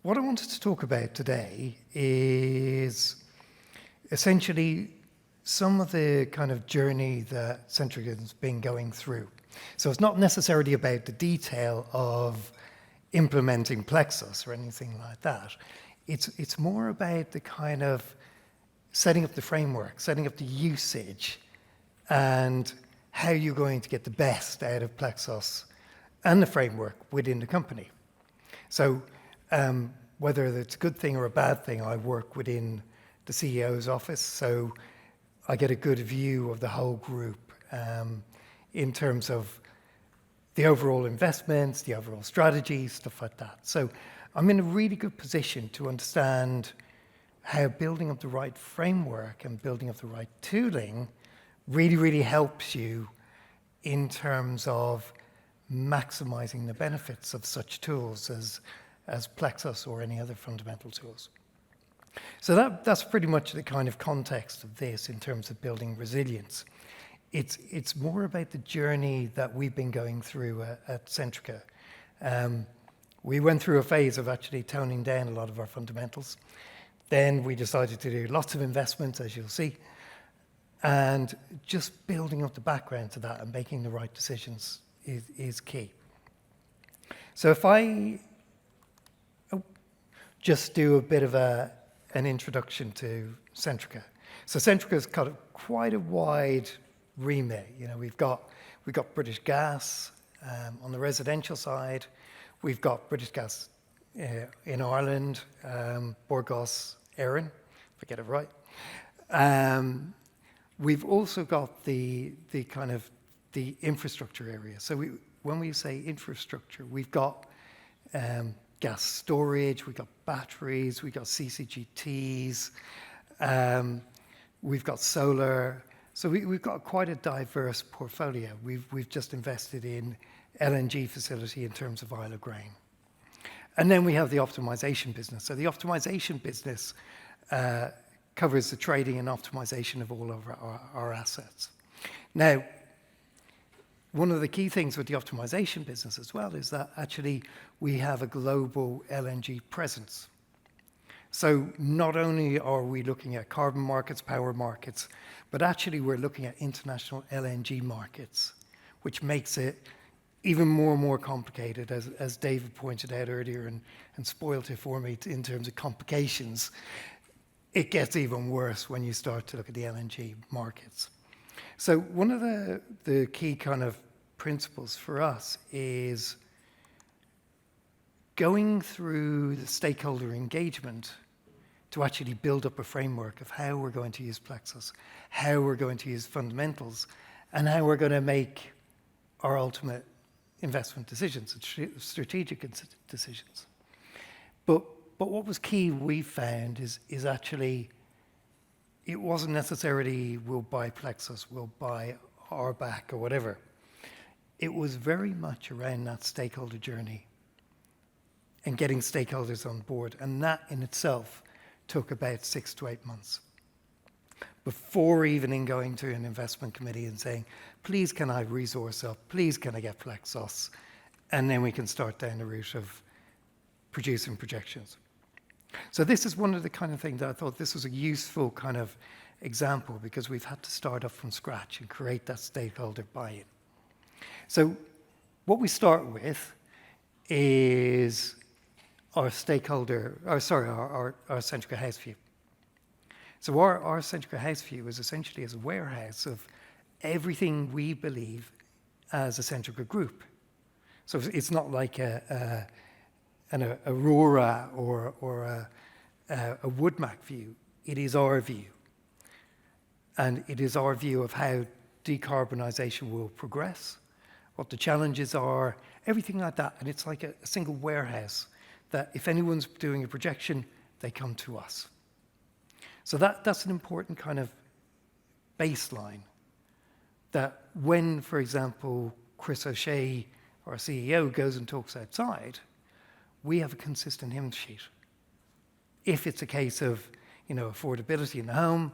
What I wanted to talk about today is essentially some of the kind of journey that Centrica has been going through. So it's not necessarily about the detail of implementing Plexus or anything like that. It's more about the kind of setting up the framework, setting up the usage, and how you're going to get the best out of Plexus and the framework within the company. So whether it's a good thing or a bad thing, I work within the CEO's office, so I get a good view of the whole group in terms of the overall investments, the overall strategy, stuff like that. So I'm in a really good position to understand how building up the right framework and building up the right tooling really, really helps you in terms of maximizing the benefits of such tools as Plexus or any other fundamental tools. So that's pretty much the kind of context of this in terms of building resilience. It's more about the journey that we've been going through at Centrica. We went through a phase of actually toning down a lot of our fundamentals. Then we decided to do lots of investments, as you'll see, and just building up the background to that and making the right decisions is key. So if I just do a bit of an introduction to Centrica. So Centrica's got quite a wide remit. You know, we've got British Gas on the residential side. We've got British Gas in Ireland, Borgos, Erin, if I get it right. We've also got the kind of the infrastructure area. So when we say infrastructure, we've got gas storage, we've got batteries, we've got CCGTs, we've got solar. So we've got quite a diverse portfolio. We've just invested in LNG facility in terms of Isle of Grain. And then we have the optimization business. So the optimization business covers the trading and optimization of all of our assets. Now, one of the key things with the optimization business as well is that actually we have a global LNG presence. So not only are we looking at carbon markets, power markets, but actually we're looking at international LNG markets, which makes it even more and more complicated, as David pointed out earlier and spoiled it for me in terms of complications. It gets even worse when you start to look at the LNG markets. So one of the key kind of principles for us is going through the stakeholder engagement to actually build up a framework of how we're going to use Plexus, how we're going to use fundamentals, and how we're going to make our ultimate investment decisions, strategic decisions. But what was key we found is actually it wasn't necessarily we'll buy Plexus, we'll buy RBAC or whatever. It was very much around that stakeholder journey and getting stakeholders on board. And that in itself took about 6 to 8 months before even in going to an investment committee and saying, please can I resource up, please can I get Plexus? And then we can start down the route of producing projections. So this is one of the kind of things that I thought this was a useful kind of example because we've had to start up from scratch and create that stakeholder buy-in. So what we start with is our Centrica House View. So our Centrica House View is essentially as a warehouse of everything we believe as a Centrica group. So it's not like an Aurora or a Woodmac view. It is our view. And it is our view of how decarbonisation will progress, what the challenges are, everything like that. And it's like a single warehouse that if anyone's doing a projection, they come to us. So that's an important kind of baseline that when, for example, Chris O'Shea, our CEO, goes and talks outside, we have a consistent hymn sheet. If it's a case of, affordability in the home,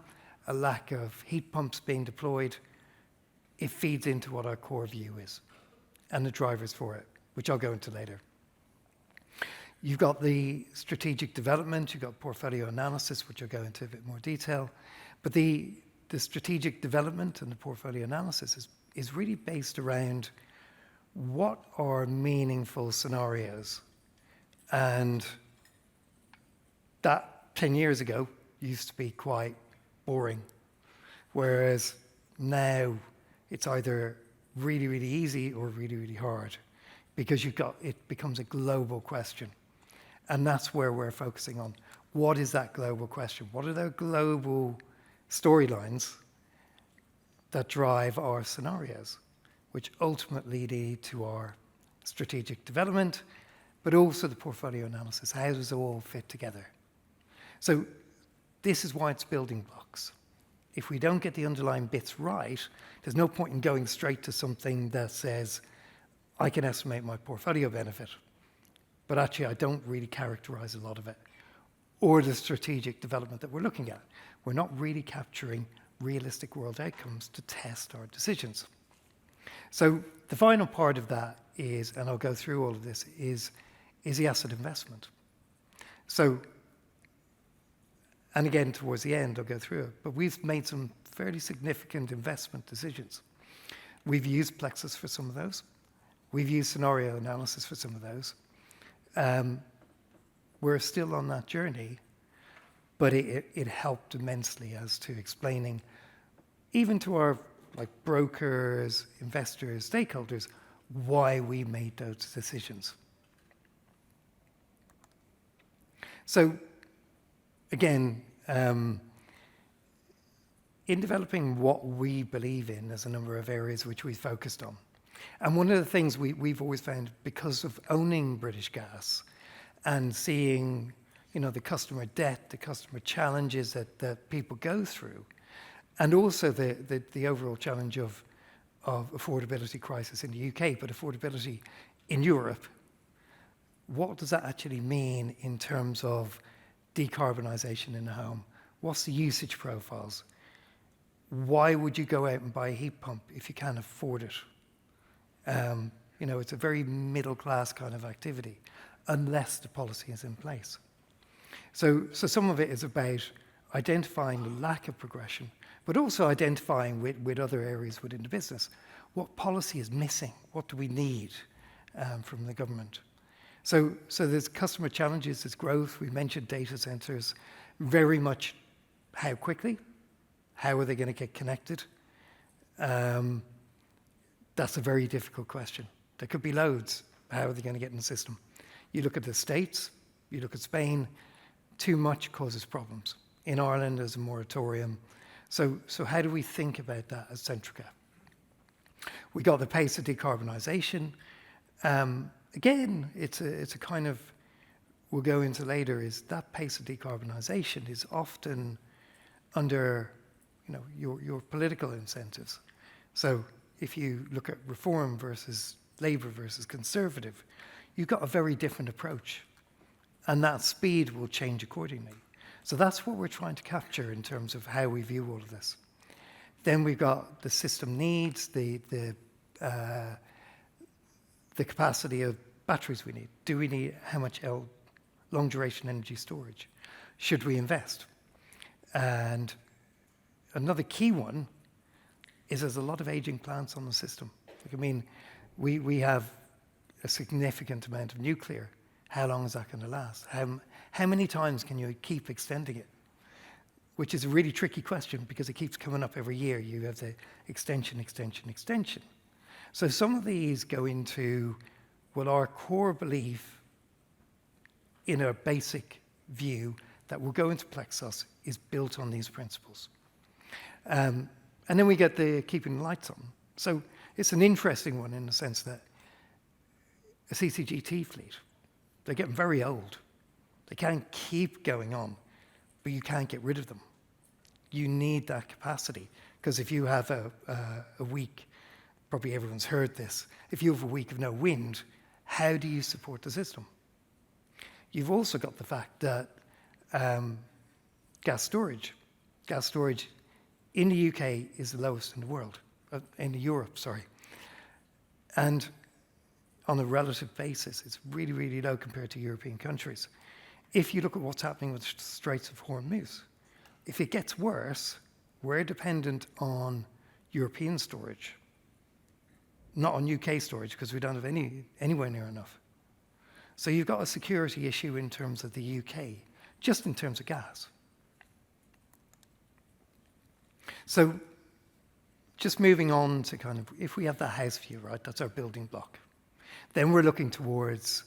a lack of heat pumps being deployed, it feeds into what our core view is and the drivers for it, which I'll go into later. you've got the strategic development, you've got portfolio analysis, which I'll go into a bit more detail. But the strategic development and the portfolio analysis is really based around what are meaningful scenarios. And that 10 years ago used to be quite boring. Whereas now it's either really, really easy or really, really hard, because it becomes a global question. And that's where we're focusing on. What is that global question? What are the global storylines that drive our scenarios, which ultimately lead to our strategic development, but also the portfolio analysis? How does it all fit together? So this is why it's building blocks. If we don't get the underlying bits right, there's no point in going straight to something that says, I can estimate my portfolio benefit, but actually I don't really characterize a lot of it, or the strategic development that we're looking at. We're not really capturing realistic world outcomes to test our decisions. So the final part of that is, and I'll go through all of this, is the asset investment. So, and again, towards the end, I'll go through it, but we've made some fairly significant investment decisions. We've used Plexus for some of those. We've used scenario analysis for some of those. We're still on that journey, but it helped immensely as to explaining, even to our brokers, investors, stakeholders, why we made those decisions. So, again, in developing what we believe in, there's a number of areas which we focused on. And one of the things we've always found, because of owning British Gas and seeing, the customer debt, the customer challenges that people go through, and also the overall challenge of affordability crisis in the UK, but affordability in Europe, what does that actually mean in terms of decarbonisation in the home? What's the usage profiles? Why would you go out and buy a heat pump if you can't afford it? It's a very middle class kind of activity, unless the policy is in place. So some of it is about identifying the lack of progression, but also identifying with other areas within the business. What policy is missing? What do we need from the government? So there's customer challenges, there's growth. We mentioned data centers, very much how quickly, how are they going to get connected? That's a very difficult question. There could be loads. How are they going to get in the system? You look at the States, you look at Spain, too much causes problems. In Ireland, there's a moratorium. So how do we think about that as Centrica? We got the pace of decarbonisation. Again, it's a kind of, we'll go into later, is that pace of decarbonisation is often under, your political incentives. So if you look at reform versus Labour versus Conservative, you've got a very different approach, and that speed will change accordingly. So that's what we're trying to capture in terms of how we view all of this. Then we've got the system needs, the capacity of batteries we need. Do we need how much long duration energy storage? Should we invest? And another key one is there's a lot of aging plants on the system. We have a significant amount of nuclear. How long is that going to last? How many times can you keep extending it? Which is a really tricky question because it keeps coming up every year. You have the extension. So some of these go into, our core belief in our basic view that will go into Plexus is built on these principles. And then we get the keeping the lights on. So it's an interesting one in the sense that a CCGT fleet, they're getting very old. They can't keep going on, but you can't get rid of them. You need that capacity, because if you have a week, probably everyone's heard this, if you have a week of no wind, how do you support the system? You've also got the fact that gas storage in the UK is the lowest in the world, in Europe, sorry. And on a relative basis, it's really, really low compared to European countries. If you look at what's happening with the Straits of Hormuz, if it gets worse, we're dependent on European storage, not on UK storage, because we don't have anywhere near enough. So you've got a security issue in terms of the UK, just in terms of gas. So just moving on to kind of, if we have the house view, right, that's our building block. Then we're looking towards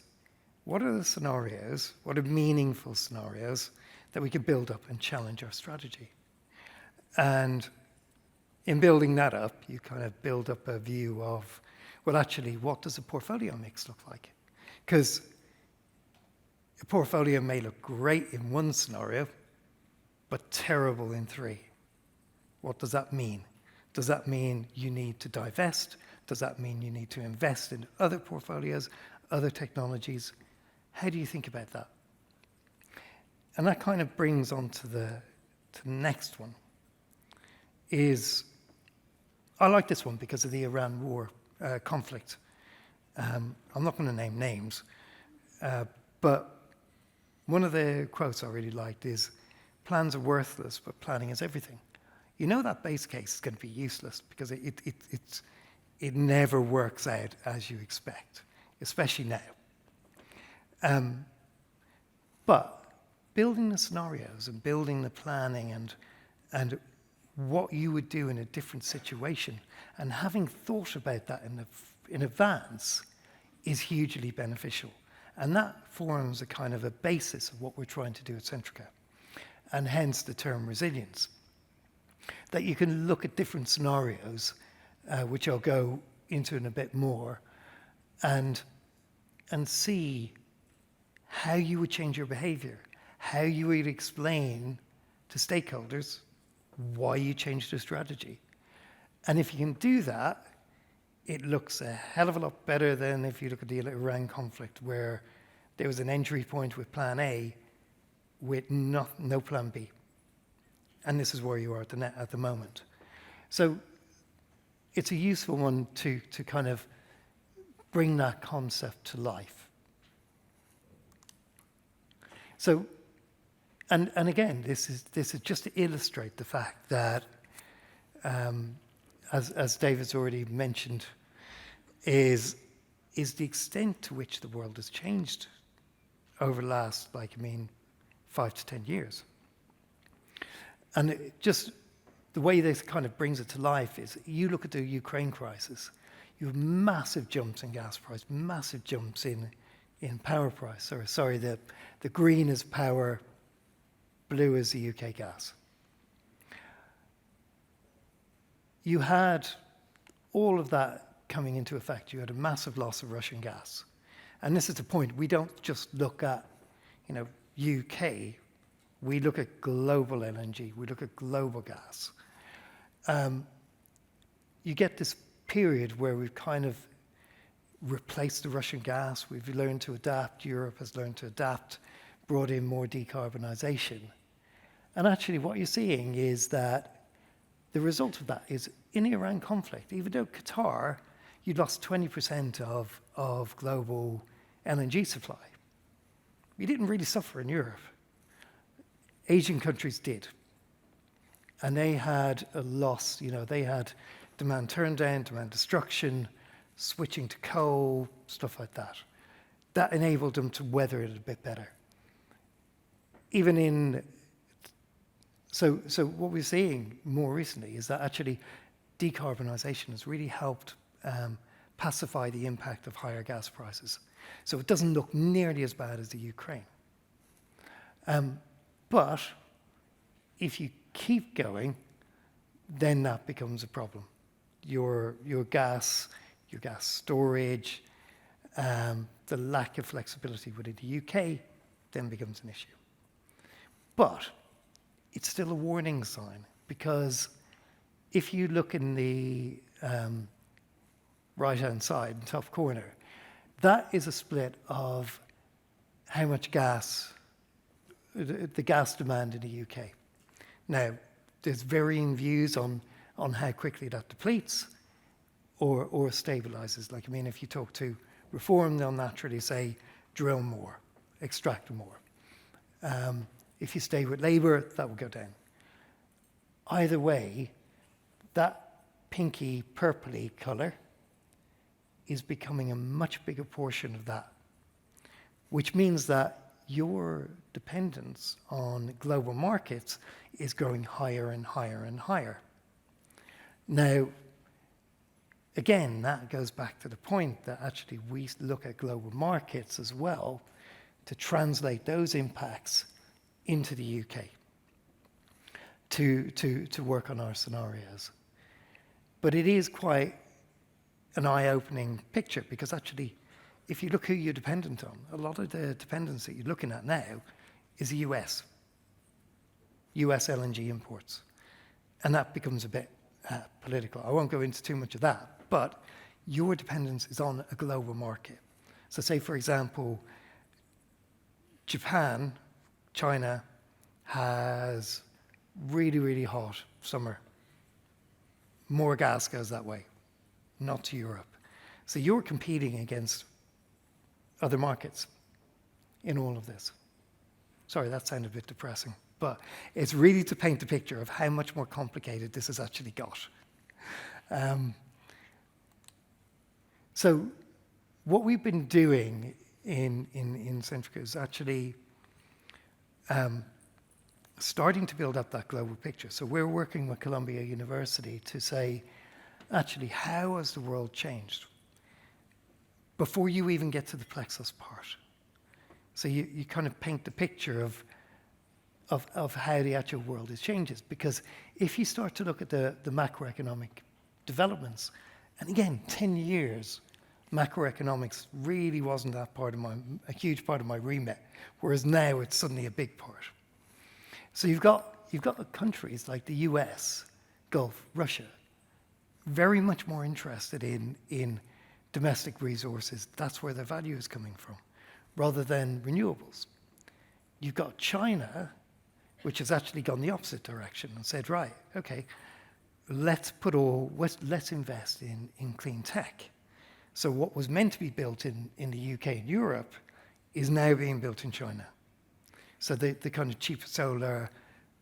what are the scenarios, what are meaningful scenarios that we could build up and challenge our strategy. And in building that up, you kind of build up a view of, well, actually, what does a portfolio mix look like? Because a portfolio may look great in one scenario, but terrible in three. What does that mean? Does that mean you need to divest? Does that mean you need to invest in other portfolios, other technologies? How do you think about that? And that kind of brings on to the next one. I like this one because of the Iran war conflict. I'm not going to name names, but one of the quotes I really liked is, plans are worthless, but planning is everything. You know that base case is going to be useless because it never works out as you expect, especially now. But building the scenarios and building the planning and what you would do in a different situation and having thought about that in advance is hugely beneficial. And that forms a kind of a basis of what we're trying to do at Centrica, and hence the term resilience. That you can look at different scenarios, which I'll go into in a bit more, and see how you would change your behavior, how you would explain to stakeholders why you changed your strategy. And if you can do that, it looks a hell of a lot better than if you look at the Iran conflict, where there was an entry point with plan A with no plan B. And this is where you are at the moment. So it's a useful one to kind of bring that concept to life. So, and again, this is just to illustrate the fact that, as David's already mentioned, is the extent to which the world has changed over the last, 5 to 10 years. And just the way this kind of brings it to life is, you look at the Ukraine crisis, you have massive jumps in gas price, massive jumps in power price. Or sorry, the green is power, blue is the UK gas. You had all of that coming into effect. You had a massive loss of Russian gas. And this is the point. We don't just look at, UK. We look at global LNG. We look at global gas. You get this period where we've kind of replaced the Russian gas. We've learned to adapt. Europe has learned to adapt, brought in more decarbonisation. And actually what you're seeing is that the result of that is, in the Iran conflict, even though Qatar, you lost 20% of global LNG supply, you didn't really suffer in Europe. Asian countries did. And they had a loss, they had demand turndown, demand destruction, switching to coal, stuff like that. That enabled them to weather it a bit better. So what we're seeing more recently is that actually decarbonisation has really helped pacify the impact of higher gas prices. So it doesn't look nearly as bad as the Ukraine. But if you keep going, then that becomes a problem. Your gas storage, the lack of flexibility within the UK then becomes an issue. But it's still a warning sign, because if you look in the right-hand side, top corner, that is a split of how much gas, the gas demand in the UK. Now, there's varying views on how quickly that depletes or stabilizes. If you talk to Reform, they'll naturally say, drill more, extract more. If you stay with Labour, that will go down. Either way, that pinky, purpley colour is becoming a much bigger portion of that, which means that your dependence on global markets is growing higher and higher and higher. Now, again, that goes back to the point that actually we look at global markets as well to translate those impacts into the UK to work on our scenarios. But it is quite an eye-opening picture, because actually, if you look who you're dependent on, a lot of the dependence that you're looking at now is the US LNG imports. And that becomes a bit political. I won't go into too much of that, but your dependence is on a global market. So say, for example, Japan, China has really, really hot summer. More gas goes that way, not to Europe. So you're competing against other markets in all of this. Sorry, that sounded a bit depressing, but it's really to paint the picture of how much more complicated this has actually got. So what we've been doing in Centrica is actually starting to build up that global picture. So we're working with Columbia University to say, actually, how has the world changed before you even get to the plexus part? So you kind of paint the picture of how the actual world is changes. Because if you start to look at the macroeconomic developments, and again, 10 years, macroeconomics really wasn't that part of a huge part of my remit, whereas now it's suddenly a big part. So you've got the countries like the US, Gulf, Russia, very much more interested in domestic resources. That's where their value is coming from, rather than renewables. You've got China, which has actually gone the opposite direction and said, right, okay, let's invest in clean tech. So what was meant to be built in the UK and Europe is now being built in China. So the kind of cheap solar,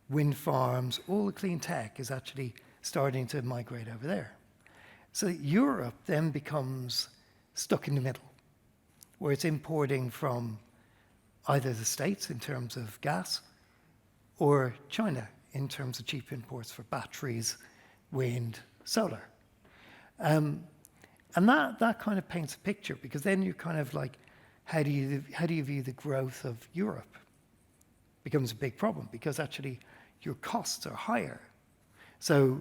wind farms, all the clean tech is actually starting to migrate over there. So Europe then becomes stuck in the middle, where it's importing from either the States in terms of gas or China in terms of cheap imports for batteries, wind, solar. And that kind of paints a picture, because then you're kind of like, how do you view the growth of Europe? Becomes a big problem, because actually your costs are higher. So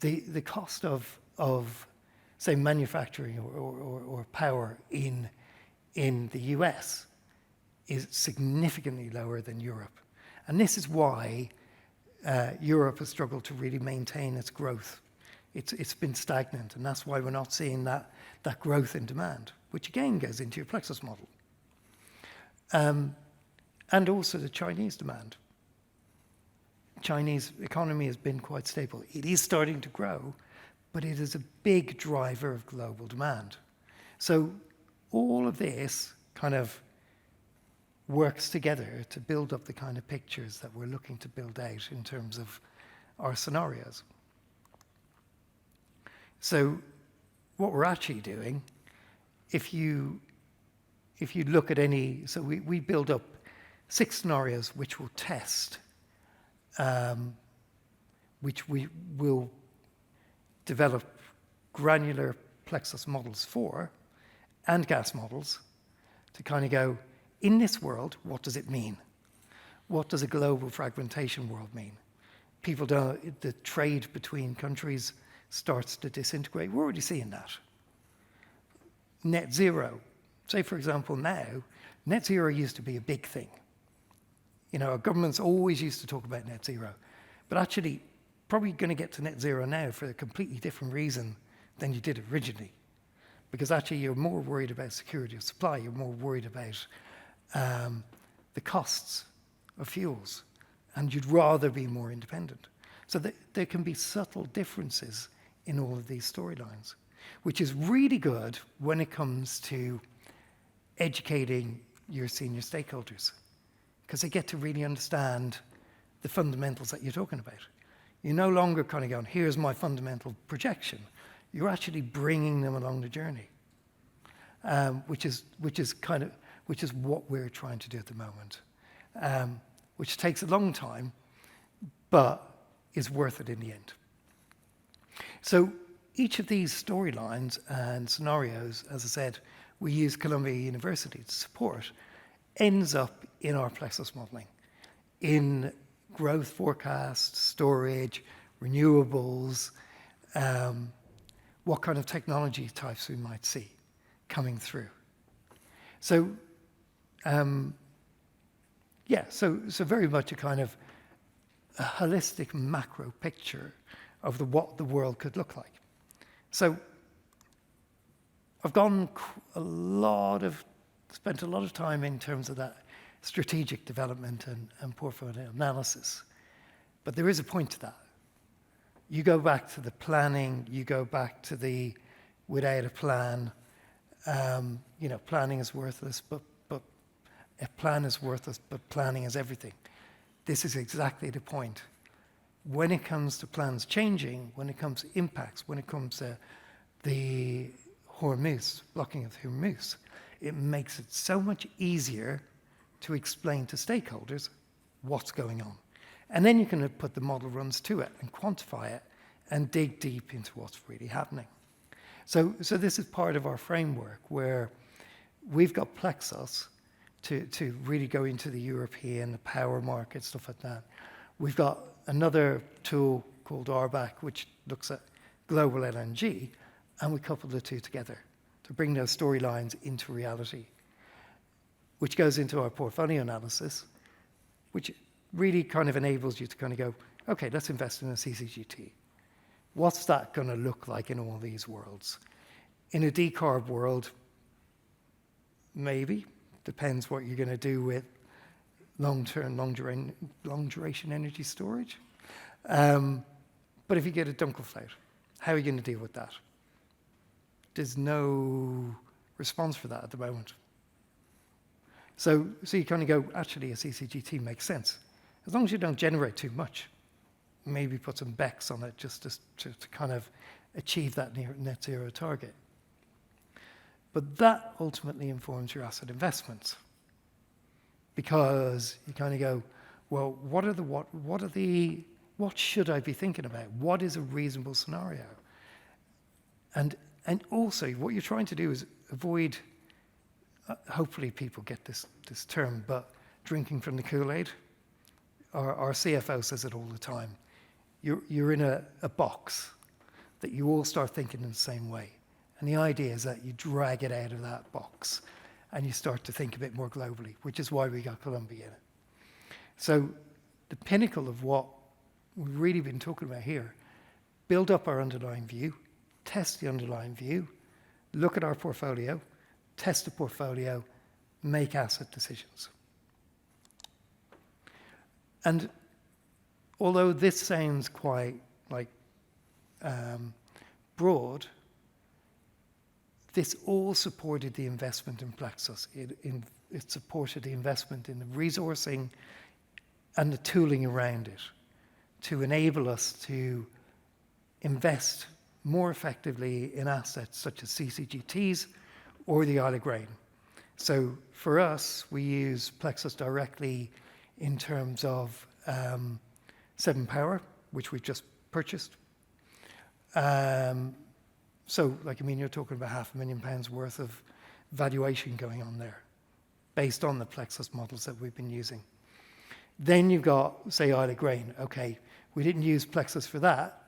the cost of say manufacturing or power in the US is significantly lower than Europe. And this is why Europe has struggled to really maintain its growth. It's been stagnant, and that's why we're not seeing that growth in demand, which again goes into your plexus model. And also the Chinese demand. Chinese economy has been quite stable. It is starting to grow, but it is a big driver of global demand. So all of this kind of works together to build up the kind of pictures that we're looking to build out in terms of our scenarios. So what we're actually doing, if you look at any, so we build up 6 scenarios which will test, which we will develop granular plexus models for, and gas models, to kind of go, in this world, what does it mean? What does a global fragmentation world mean? People don't, the trade between countries starts to disintegrate. We're already seeing that. Net zero. Say, for example, now, net zero used to be a big thing. You know, our governments always used to talk about net zero, but actually probably going to get to net zero now for a completely different reason than you did originally. Because actually you're more worried about security of supply, you're more worried about the costs of fuels, and you'd rather be more independent. So there can be subtle differences in all of these storylines. which is really good when it comes to educating your senior stakeholders, because they get to really understand the fundamentals that you're talking about. You're no longer kind of going, here's my fundamental projection. You're actually bringing them along the journey, which is what we're trying to do at the moment, which takes a long time, but is worth it in the end. So each of these storylines and scenarios, as I said, we use Columbia University to support, ends up in our Plexus modeling, in growth forecasts, storage, renewables, what kind of technology types we might see coming through. So, so very much a kind of a holistic macro picture of what the world could look like. So I've spent a lot of time in terms of that strategic development and portfolio analysis. But there is a point to that. You go back to the planning, you go back to the without a plan, planning is worthless, but a plan is worthless, but planning is everything. This is exactly the point. When it comes to plans changing, when it comes to impacts, when it comes to the Hormuz, blocking of Hormuz, it makes it so much easier to explain to stakeholders what's going on. And then you can put the model runs to it and quantify it and dig deep into what's really happening. So this is part of our framework where we've got Plexus to really go into the European, the power market, stuff like that. We've got another tool called RBAC, which looks at global LNG, and we couple the two together to bring those storylines into reality, which goes into our portfolio analysis, which really kind of enables you to kind of go, okay, let's invest in a CCGT. What's that going to look like in all these worlds? In a decarb world, maybe. Depends what you're going to do with long-term, long-duration energy storage. But if you get a Dunkelflaut, how are you going to deal with that? There's no response for that at the moment. So you kind of go, actually, a CCGT makes sense. As long as you don't generate too much, maybe put some BECCS on it just to kind of achieve that net zero target. But that ultimately informs your asset investments, because you kind of go, well, what should I be thinking about? What is a reasonable scenario? And also, what you're trying to do is avoid, hopefully people get this term, but drinking from the Kool-Aid. Our CFO says it all the time. You're in a box that you all start thinking in the same way. And the idea is that you drag it out of that box and you start to think a bit more globally, which is why we got Columbia in it. So the pinnacle of what we've really been talking about here, build up our underlying view, test the underlying view, look at our portfolio, test the portfolio, make asset decisions. And although this sounds quite like broad, this all supported the investment in Plexus. It supported the investment in the resourcing and the tooling around it to enable us to invest more effectively in assets such as CCGTs or the Isle of Grain. So for us, we use Plexus directly in terms of Seven Power, which we've just purchased. You're talking about £500,000 worth of valuation going on there based on the Plexus models that we've been using. Then you've got, say, Isle of Grain. Okay, we didn't use Plexus for that,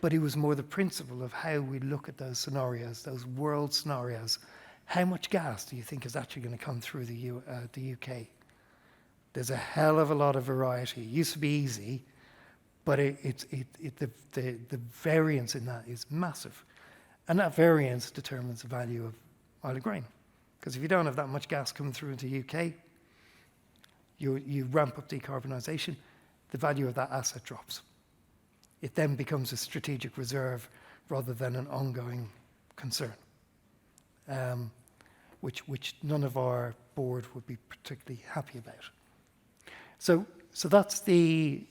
but it was more the principle of how we look at those scenarios, those world scenarios. How much gas do you think is actually going to come through the UK? There's a hell of a lot of variety. It used to be easy, but the variance in that is massive. And that variance determines the value of Isle of Grain. Because if you don't have that much gas coming through into the UK, you ramp up decarbonisation, the value of that asset drops. It then becomes a strategic reserve rather than an ongoing concern, which none of our board would be particularly happy about. So that's the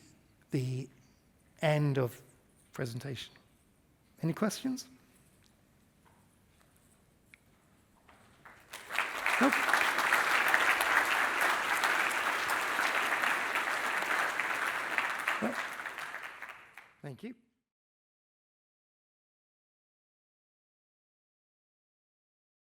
end of presentation. Any questions? Nope. Well, thank you.